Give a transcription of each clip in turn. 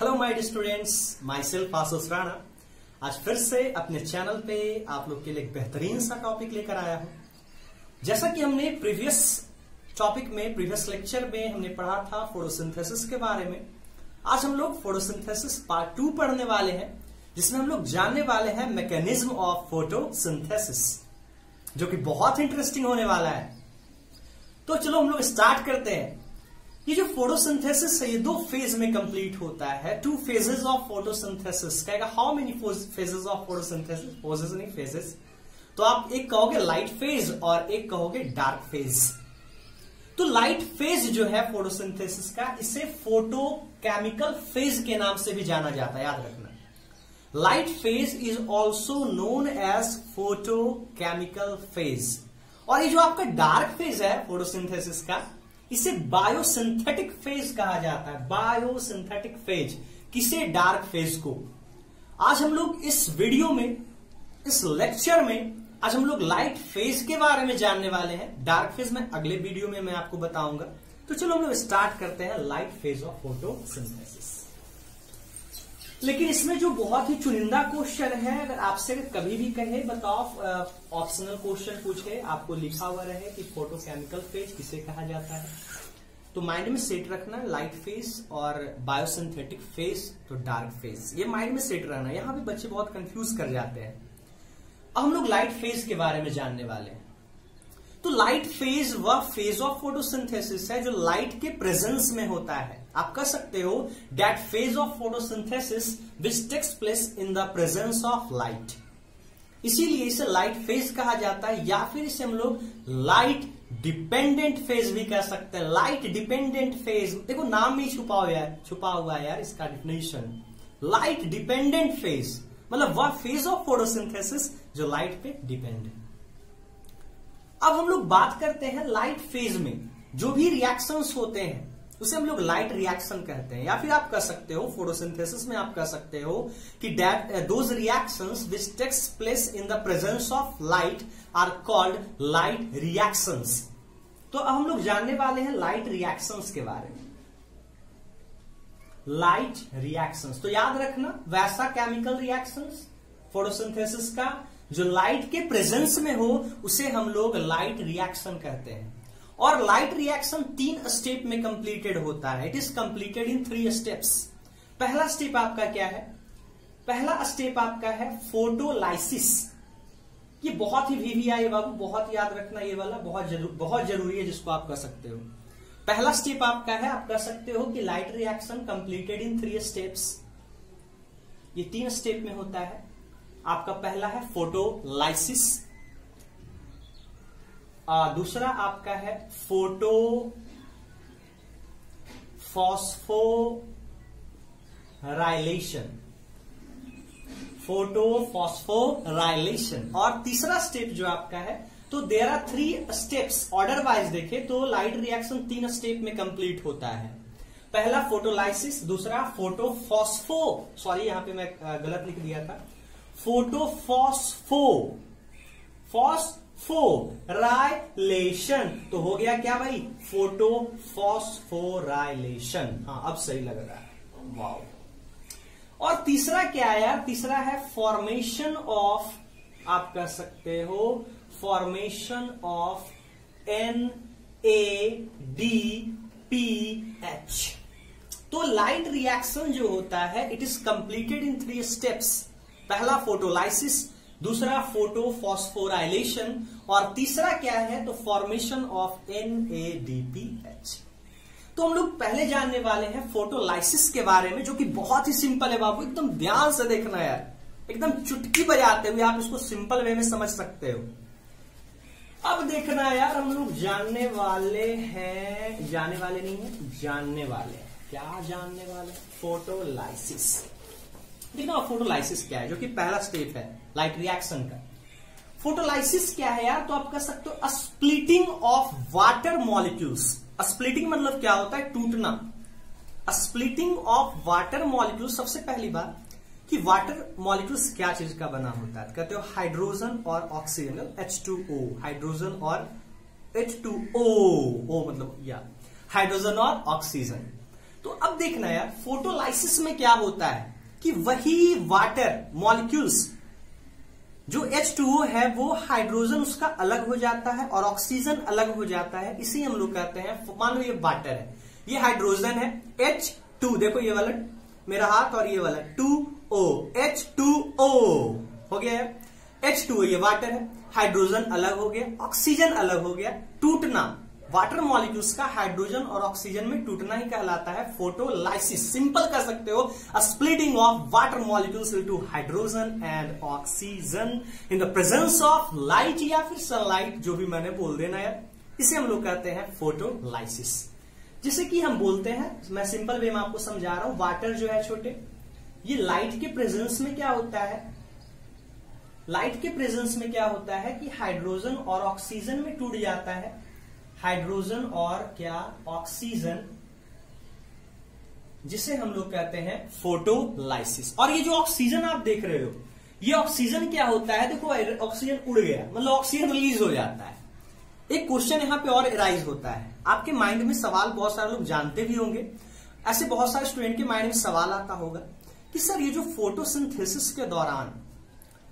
Hello my dear students, myself Ashish Rana. आज फिर से अपने चैनल पे आप लोग के लिए एक बेहतरीन सा टॉपिक लेकर आया हूं। जैसा कि हमने प्रीवियस लेक्चर में हमने पढ़ा था फोटोसिंथेसिस के बारे में। आज हम लोग फोटोसिंथेसिस पार्ट 2 पढ़ने वाले हैं, जिसमें हम लोग जानने वाले हैं मैकेनिज्म ऑफ फोटोसिंथेसिस, जो कि बहुत इंटरेस्टिंग होने वाला है। तो चलो हम लोग स्टार्ट करते हैं। ये जो फोटोसिंथेसिस है ये 2 फेज में कंप्लीट होता है। 2 phases ऑफ फोटोसिंथेसिस। कहेगा how many phases of photosynthesis? phases नहीं, phases। तो आप एक कहोगे लाइट फेज और एक कहोगे डार्क फेज। तो लाइट फेज जो है फोटोसिंथेसिस का, इसे फोटोकेमिकल फेज के नाम से भी जाना जाता है, याद रखना। Light phase is also known as photochemical phase. और ये जो आपका डार्क फेज है फोटोसिंथेसिस का, इसे बायोसिंथेटिक फेज कहा जाता है। बायोसिंथेटिक फेज किसे? डार्क फेज को। आज हम लोग इस वीडियो में, इस लेक्चर में, आज हम लोग लाइट फेज के बारे में जानने वाले हैं। डार्क फेज में अगले वीडियो में मैं आपको बताऊंगा। तो चलो हम लोग स्टार्ट करते हैं लाइट फेज ऑफ फोटोसिंथेसिस। लेकिन इसमें जो बहुत ही चुनिंदा क्वेश्चन है, अगर आपसे कभी भी कहे बताओ, ऑप्शनल क्वेश्चन पूछे, आपको लिखा हुआ रहे कि फोटोकेमिकल फेज किसे कहा जाता है, तो माइंड में सेट रखना लाइट फेज और बायोसिंथेटिक फेज तो डार्क फेज, ये माइंड में सेट रहना। यहां भी बच्चे बहुत कंफ्यूज कर जाते हैं। अब हम लोग लाइट फेज के बारे में जानने वाले हैं। तो लाइट फेज वह फेज ऑफ फोटोसिंथेसिस है जो लाइट के प्रेजेंस में होता है। आप कह सकते हो that phase of photosynthesis which takes place in the presence of light. इसीलिए इसे लाइट फेज कहा जाता है, या फिर इसे हम लोग लाइट डिपेंडेंट फेज भी कह सकते हैं। लाइट डिपेंडेंट फेज, देखो नाम में छुपा हुआ है यार इसका डिफिनेशन। लाइट डिपेंडेंट फेज मतलब वह फेज ऑफ फोटोसिंथेसिस जो लाइट पे डिपेंड है। अब हम लोग बात करते हैं लाइट फेज में जो भी रिएक्शंस होते हैं उसे हम लोग लाइट रिएक्शन कहते हैं, या फिर आप कह सकते हो फोटोसिंथेसिस में आप कह सकते हो कि those reactions which takes place in the presence of light are called light reactions. तो अब हम लोग जानने वाले हैं लाइट रिएक्शंस के बारे में। लाइट रिएक्शंस तो याद रखना, वैसा केमिकल रिएक्शंस फोटोसिंथेसिस का जो लाइट के प्रेजेंस में हो उसे हम लोग लाइट रिएक्शन कहते हैं। और लाइट रिएक्शन 3 स्टेप में कंप्लीटेड होता है। It is completed in 3 steps. पहला स्टेप आपका क्या है? पहला स्टेप आपका है फोटोलाइसिस। ये बहुत ही वीवीआई बाबू, बहुत याद रखना, ये वाला बहुत जरूरी है, जिसको आप कह सकते हो। पहला स्टेप आपका है, आप कह सकते हो कि light reaction completed in 3 steps. ये 3 स्टेप में होता है। आपका पहला है फोटोलाइसिस, दूसरा आपका है फोटो फॉस्फोराइलेशन, और तीसरा स्टेप जो आपका है, तो there are 3 steps. Order wise देखे तो लाइट रिएक्शन 3 स्टेप में कंप्लीट होता है। पहला फोटोलाइसिस, दूसरा यहां पे मैं गलत लिख दिया था, फोटोफॉस्फोराइलेशन। तो हो गया क्या भाई? फोटोफॉस्फोराइलेशन। हाँ, अब सही लग रहा है, वाओ। और तीसरा क्या है यार? तीसरा है फॉर्मेशन ऑफ, आप कह सकते हो फॉर्मेशन ऑफ NADPH। तो लाइट रिएक्शन जो होता है it is completed in 3 steps. पहला फोटोलाइसिस, दूसरा फोटोफॉस्फोराइलेशन, और तीसरा क्या है? तो फॉर्मेशन ऑफ NADPH। तो हम लोग पहले जानने वाले हैं फोटोलाइसिस के बारे में, जो कि बहुत ही सिंपल है बाबू। एकदम ध्यान से देखना यार, एकदम चुटकी बजाते हुए आप इसको सिंपल वे में समझ सकते हो। अब देखना यार, हम लोग जानने वाले हैं, जानने वाले नहीं है, जानने वाले हैं। क्या जानने वाले? फोटोलाइसिस। देखना फोटोलाइसिस क्या है, जो कि पहला स्टेप है लाइट रिएक्शन का। फोटोलाइसिस क्या है यार? तो आप कह सकते हो splitting of water molecules. Splitting मतलब क्या होता है? टूटना। Splitting of water molecules. सबसे पहली बात कि वाटर मॉलिक्यूल्स क्या चीज का बना होता है? कहते हो हाइड्रोजन और ऑक्सीजन, H2O, हाइड्रोजन और H2O, O मतलब या हाइड्रोजन और ऑक्सीजन। तो अब देखना यार, फोटोलाइसिस में क्या होता है कि वही वाटर मॉलिक्यूल्स जो H2O है वो हाइड्रोजन उसका अलग हो जाता है और ऑक्सीजन अलग हो जाता है। इसी हम लोग कहते हैं, मान लो ये वाटर है, ये हाइड्रोजन है H2, देखो ये वाला मेरा हाथ और ये वाला 2O, H2O हो गया। H2O ये वाटर है, हाइड्रोजन अलग हो गया, ऑक्सीजन अलग हो गया। टूटना वाटर मॉलिक्यूल्स का हाइड्रोजन और ऑक्सीजन में टूटना ही कहलाता है फोटोलाइसिस। सिंपल कर सकते हो, splitting of water molecules into hydrogen and oxygen in the presence of light या फिर सनलाइट, जो भी मैंने बोल देना यार, इसे हम लोग कहते हैं फोटोलाइसिस। जैसे कि हम बोलते हैं, मैं सिंपल वे में आपको समझा रहा हूं, वाटर जो है छोटे, ये लाइट के प्रेजेंस में क्या होता है, लाइट के प्रेजेंस में क्या होता है कि हाइड्रोजन और ऑक्सीजन में टूट जाता है, हाइड्रोजन और क्या ऑक्सीजन, जिसे हम लोग कहते हैं फोटोलाइसिस। और ये जो ऑक्सीजन आप देख रहे हो, ये ऑक्सीजन क्या होता है, देखो ऑक्सीजन उड़ गया, मतलब ऑक्सीजन रिलीज हो जाता है। एक क्वेश्चन यहां पे और एराइज होता है, आपके माइंड में सवाल, बहुत सारे लोग जानते भी होंगे, ऐसे बहुत सारे स्टूडेंट के माइंड में सवाल आता होगा कि सर ये जो फोटोसिंथेसिस के दौरान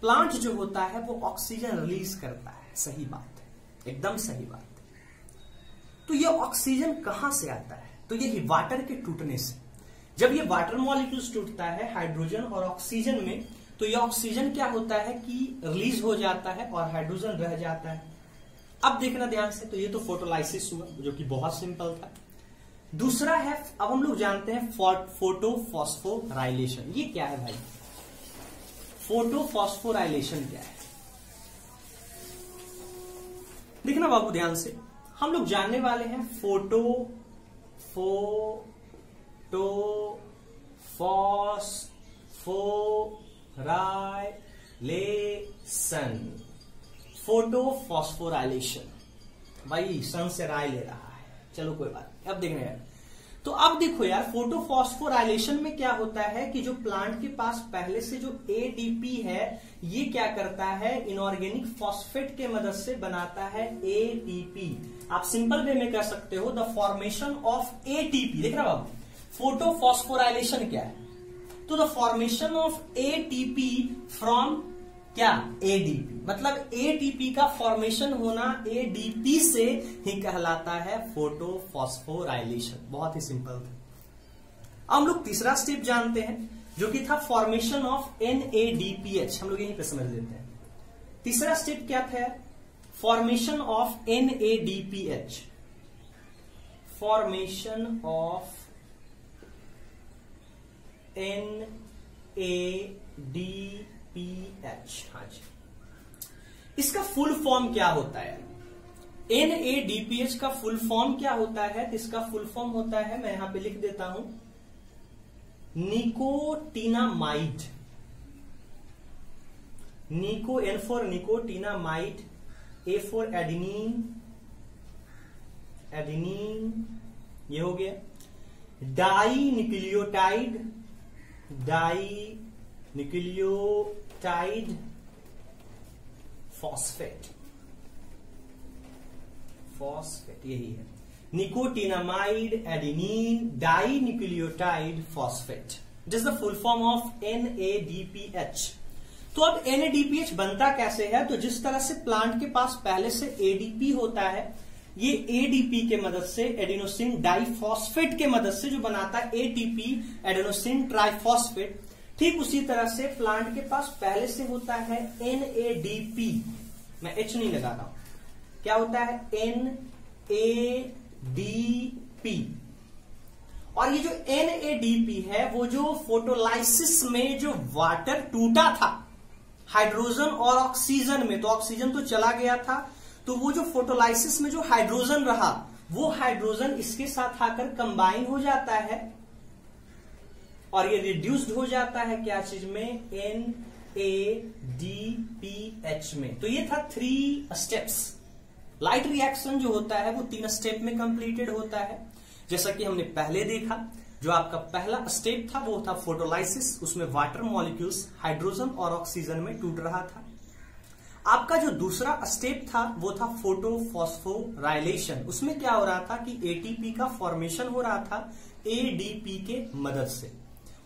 प्लांट जो होता है वो ऑक्सीजन रिलीज करता है, सही बात है, एकदम सही बात है। तो ये ऑक्सीजन कहां से आता है, तो ये वाटर के टूटने से। जब ये वाटर मॉलिक्यूल्स टूटता है हाइड्रोजन और ऑक्सीजन में, तो ये ऑक्सीजन क्या होता है कि रिलीज हो जाता है और हाइड्रोजन रह जाता है। अब देखना ध्यान से, तो ये तो फोटोलाइसिस हुआ जो कि बहुत सिंपल था। दूसरा है, अब हम लोग जानते हैं फोटोफॉस्फोराइलेशन। ये क्या है भाई, फोटोफॉस्फोराइलेशन क्या है, देखना बाबू ध्यान से, हम लोग जानने वाले हैं फोटोफॉस्फोराइलेशन, भाई सन से राय ले रहा है, चलो कोई बात नहीं। अब देखना यार, तो अब देखो यार, फोटोफॉस्फोराइलेशन में क्या होता है कि जो प्लांट के पास पहले से जो एडीपी है, ये क्या करता है, इनऑर्गेनिक फॉस्फेट के मदद से बनाता है एटीपी। आप सिंपल वे में कह सकते हो द फॉर्मेशन ऑफ एटीपी। देख रहा हो आप, फोटोफॉस्फोराइलेशन क्या है, तो the formation of ATP from क्या, एडीपी, मतलब एटीपी का फॉर्मेशन होना एडीपी से ही कहलाता है फोटोफॉस्फोराइलेशन। बहुत ही सिंपल था। अब हम लोग तीसरा स्टेप जानते हैं जो कि था फॉर्मेशन ऑफ NADPH, हम लोग यहीं पे समझ लेते हैं। तीसरा स्टेप क्या था, formation of NADPH, formation of NADPH, हाँ जी, इसका फुल फॉर्म क्या होता है, NADPH का फुल फॉर्म क्या होता है, तो इसका फुल फॉर्म होता है, मैं यहां पे लिख देता हूं, nicotinamide, nico, N for nicotinamide, A for adenine, adenine ये हो गया, dinucleotide, dinucleotide phosphate, phosphate यही है, nicotinamide adenine dinucleotide phosphate, this is the full form of NADPH। तो अब NADPH बनता कैसे है, तो जिस तरह से प्लांट के पास पहले से ADP होता है, ये ADP के मदद से, एडिनोसिन डाइफॉस्फेट के मदद से जो बनाता है ATP, एडिनोसिन ट्राइफॉस्फेट, ठीक उसी तरह से प्लांट के पास पहले से होता है NADP, मैं H नहीं लगा रहा हूं, क्या होता है NADP। और ये जो NADP है वो जो फोटोलाइसिस में जो वाटर टूटा था हाइड्रोजन और ऑक्सीजन में, तो ऑक्सीजन तो चला गया था, तो वो जो फोटोलाइसिस में जो हाइड्रोजन रहा, वो हाइड्रोजन इसके साथ आकर कंबाइन हो जाता है और ये रिड्यूस्ड हो जाता है क्या चीज में, NADPH में। तो ये था 3 स्टेप्स। लाइट रिएक्शन जो होता है वो 3 स्टेप में कंप्लीटेड होता है, जैसा कि हमने पहले देखा। जो आपका पहला स्टेप था वो था फोटोलाइसिस, उसमें वाटर मॉलिक्यूल्स हाइड्रोजन और ऑक्सीजन में टूट रहा था। आपका जो दूसरा स्टेप था वो था फोटोफॉस्फोराइलेशन। उसमें क्या हो रहा था कि एटीपी का फॉर्मेशन हो रहा था एडीपी के मदद से।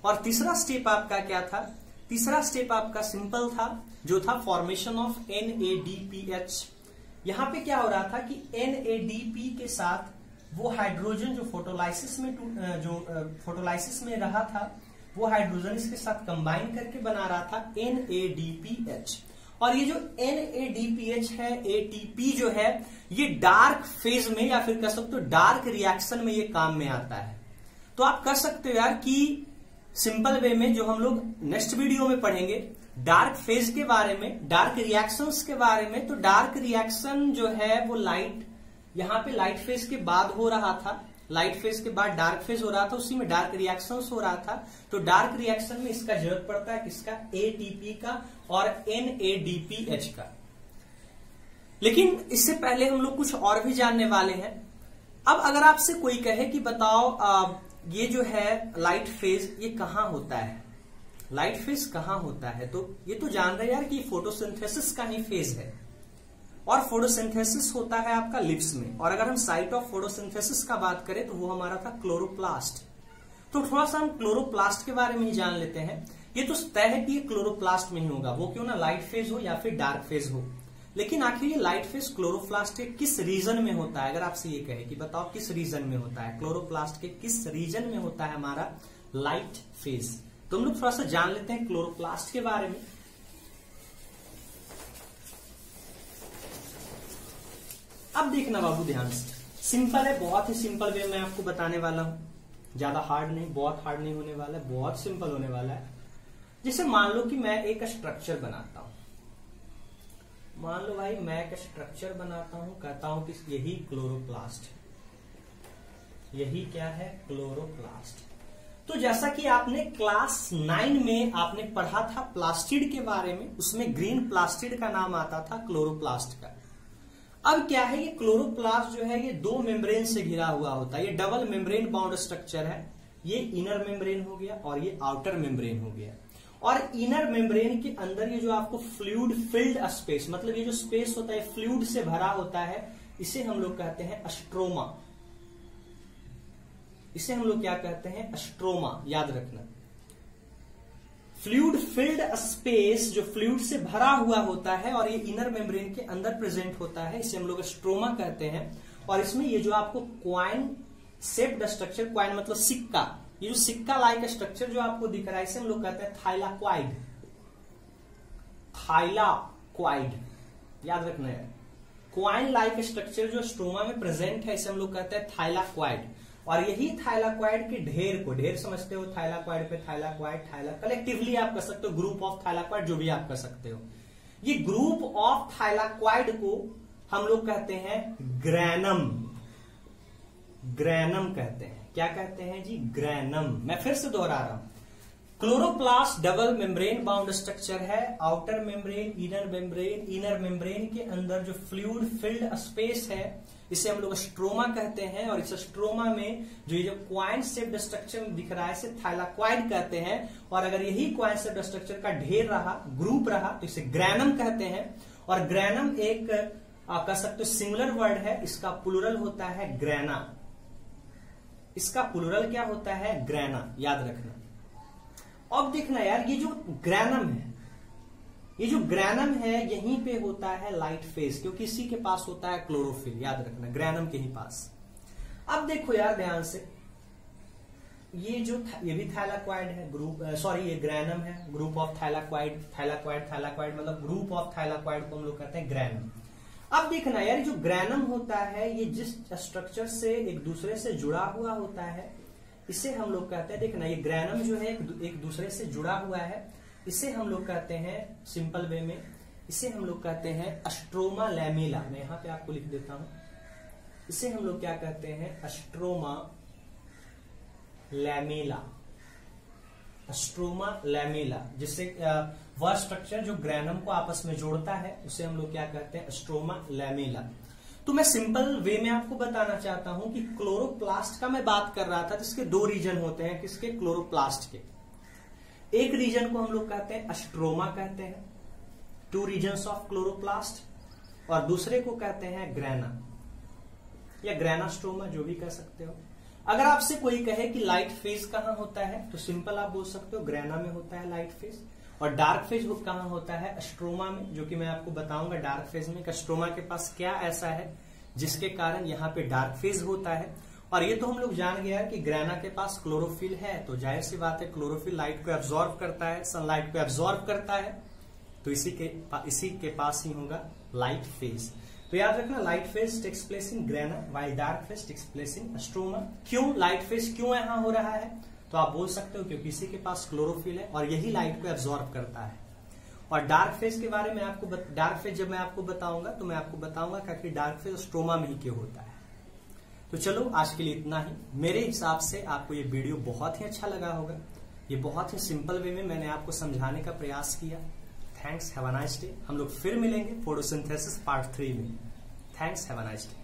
और तीसरा स्टेप आपका क्या था? तीसरा स्टेप आपका सिंपल था, जो था फॉर्मेशन ऑफ NADPH। यहां पे क्या हो रहा था कि NADP के साथ वो हाइड्रोजन जो फोटोलाइसिस में रहा था, वो हाइड्रोजन इसके साथ कंबाइन करके बना रहा था NADPH। और ये जो NADPH है, ATP जो है, ये डार्क फेज में या फिर कह सकते हो डार्क रिएक्शन में ये काम में आता है। तो आप कह सकते हो यार कि सिंपल वे में जो हम लोग नेक्स्ट वीडियो में पढ़ेंगे डार्क फेज के बारे में, डार्क रिएक्शंस के बारे में, तो डार्क रिएक्शन जो है वो लाइट, यहां पे लाइट फेज के बाद हो रहा था, लाइट फेज के बाद डार्क फेज हो रहा था, उसी में डार्क रिएक्शंस हो रहा था। तो डार्क रिएक्शन में इसका जरूरत पड़ता है किसका? ATP का और NADPH का। लेकिन इससे पहले हम लोग कुछ और भी जानने वाले हैं। अब अगर आपसे कोई कहे कि बताओ ये जो है लाइट फेज ये कहां होता है, लाइट फेज कहां होता है, तो ये तो जान रहे यार कि फोटोसिंथेसिस का ही फेज है। और फोटोसिंथेसिस होता है आपका लिप्स में। और अगर हम साइट ऑफ फोटोसिंथेसिस का बात करें तो वो हमारा था क्लोरोप्लास्ट। तो थोड़ा सा हम क्लोरोप्लास्ट के बारे में ही जान लेते हैं। ये तो तय है कि ये क्लोरोप्लास्ट में ही होगा, वो क्यों ना लाइट फेज हो या फिर डार्क फेज हो। लेकिन आखिर ये लाइट फेज क्लोरोप्लास्ट के किस रीजन में होता है? अगर आपसे ये कहे कि बताओ किस रीजन में होता है, क्लोरोप्लास्ट के किस रीजन में होता है हमारा लाइट फेज, तो हम लोग थोड़ा सा जान लेते हैं क्लोरोप्लास्ट के बारे में। अब देखना बाबू ध्यान से, सिंपल है, बहुत ही सिंपल वे में आपको बताने वाला हूं, ज्यादा हार्ड नहीं, बहुत हार्ड नहीं होने वाला है, बहुत सिंपल होने वाला है। जैसे मान लो कि मैं एक स्ट्रक्चर बनाता हूं, मान लो भाई मैं एक स्ट्रक्चर बनाता हूं, कहता हूं कि यही क्लोरोप्लास्ट है, यही क्या है? क्लोरोप्लास्ट। तो जैसा कि आपने क्लास 9 में आपने पढ़ा था प्लास्टिड के बारे में, उसमें ग्रीन प्लास्टिड का नाम आता था क्लोरोप्लास्ट का। अब क्या है, ये क्लोरोप्लास्ट जो है ये दो मेम्ब्रेन से घिरा हुआ होता है, ये डबल मेम्ब्रेन बाउंड स्ट्रक्चर है। ये इनर मेम्ब्रेन हो गया और ये आउटर मेम्ब्रेन हो गया। और इनर मेम्ब्रेन के अंदर ये जो आपको फ्लूइड फिल्ड स्पेस, मतलब ये जो स्पेस होता है फ्लूइड से भरा होता है, इसे हम लोग कहते हैं स्ट्रोमा। इसे हम लोग क्या कहते हैं? स्ट्रोमा। याद रखना, फ्लूइड फिल्ड स्पेस जो फ्लूइड से भरा हुआ होता है और ये इनर मेम्ब्रेन के अंदर प्रेजेंट होता है, इसे हम लोग स्ट्रोमा कहते हैं। और इसमें ये जो आपको क्वाइन शेप्ड स्ट्रक्चर, क्वाइन मतलब सिक्का, ये जो सिक्का लाइक स्ट्रक्चर जो आपको दिख रहा है, इसे हम लोग कहते हैं थाइलाक्वाइड। थाइलाक्वाइड याद रखना है। क्वाइन लाइक स्ट्रक्चर जो स्ट्रोमा में प्रेजेंट है, इसे हम लोग कहते हैं थाइलाक्वाइड। और यही थाइलाक्वाइड के ढेर को, ढेर समझते हो, थाइलाक्वाइड पे थाइलाक्वाइड, कलेक्टिवली आप कर सकते हो ग्रुप ऑफ थाइलाक्वाइड, जो भी आप कर सकते हो। ये ग्रुप ऑफ थाइलाक्वाइड को हम लोग कहते हैं ग्रैनम। ग्रैनम कहते हैं। क्या कहते हैं जी? ग्रैनम। मैं फिर से दोहरा रहा हूं, chloroplast double membrane bound structure है, outer membrane, inner membrane. Inner membrane के अंदर जो फ्लूइड फिल्ड स्पेस है, इसे हम लोग स्ट्रोमा कहते हैं। और इस स्ट्रोमा में जो ये जो क्वाइन शेप्ड स्ट्रक्चर दिख रहा है, इसे थाइलाक्वाइड कहते हैं। और अगर यही क्वाइन शेप्ड स्ट्रक्चर का ढेर रहा, ग्रुप रहा, तो इसे ग्रैनम कहते हैं। और ग्रैनम एक कह सकते हो सिंगुलर वर्ड है, इसका प्लूरल होता है ग्रैना। इसका प्लूरल क्या होता है? ग्रैना। याद रखना। अब देखना यार, ये जो ग्रैनम है, ये जो ग्रैनम है यहीं पे होता है लाइट फेज, क्योंकि इसी के पास होता है क्लोरोफिल। याद रखना, ग्रैनम के ही पास। अब देखो यार ध्यान से, ये भी थाइलाक्वाइड है, ग्रुप, सॉरी ये ग्रैनम है, ग्रुप ऑफ थाइलाक्वाइड। थाइलाक्वाइड मतलब ग्रुप ऑफ थाइलाक्वाइड को हम लोग कहते हैं ग्रैनम। अब देखना यार, जो ग्रैनम होता है ये जिस स्ट्रक्चर से एक दूसरे से जुड़ा हुआ होता है, इसे हम लोग कहते हैं, देखना ये ग्रैनम जो है एक दूसरे से जुड़ा हुआ है, इसे हम लोग कहते हैं सिंपल वे में, इसे हम लोग कहते हैं स्ट्रोमा लैमेला। मैं यहां पे आपको लिख देता हूं, इसे हम लोग क्या कहते हैं? Stroma lamella. स्ट्रोमा लैमेला, जिससे वह स्ट्रक्चर जो ग्रैनम को आपस में जोड़ता है, उसे हम लोग क्या कहते हैं? Stroma lamella. तो मैं सिंपल वे में आपको बताना चाहता हूं कि क्लोरोप्लास्ट का मैं बात कर रहा था, जिसके दो रीजन होते हैं। किसके? क्लोरोप्लास्ट के। एक रीजन को हम लोग कहते हैं स्ट्रोमा कहते हैं, 2 रीजन्स ऑफ क्लोरोप्लास्ट, और दूसरे को कहते हैं ग्रेना या ग्रेनास्ट्रोमा, जो भी कह सकते हो। अगर आपसे कोई कहे कि लाइट फेज कहां होता है तो सिंपल आप बोल सकते हो ग्रेना में होता है लाइट फेज, और डार्क फेज वो कहां होता है, स्ट्रोमा में, जो कि मैं आपको बताऊंगा डार्क फेज में स्ट्रोमा के पास क्या ऐसा है जिसके कारण यहाँ पे डार्क फेज होता है। और ये तो हम लोग जान गया कि ग्रेना के पास क्लोरोफिल है, तो जाहिर सी बात है क्लोरोफिल लाइट को एब्जॉर्ब करता है, सनलाइट को एब्जॉर्ब करता है, तो इसी के पास ही होगा लाइट फेज। तो याद रखना light phase takes place in grana while dark phase takes place in stroma. क्यों लाइट फेज क्यों यहां हो रहा है, तो आप बोल सकते हो क्योंकि इसी के पास क्लोरोफिल है और यही लाइट को एब्जॉर्ब करता है। और डार्क फेज के बारे में डार्क फेज जब मैं आपको बताऊंगा तो मैं आपको बताऊंगा कि डार्क फेज स्ट्रोमा में ही क्यों होता है। तो चलो आज के लिए इतना ही। मेरे हिसाब से आपको ये वीडियो बहुत ही अच्छा लगा होगा। ये बहुत ही सिंपल वे में मैंने आपको समझाने का प्रयास किया। Thanks, have a nice day. हम लोग फिर मिलेंगे फोटोसिंथेसिस पार्ट 3 में। Thanks, have a nice day.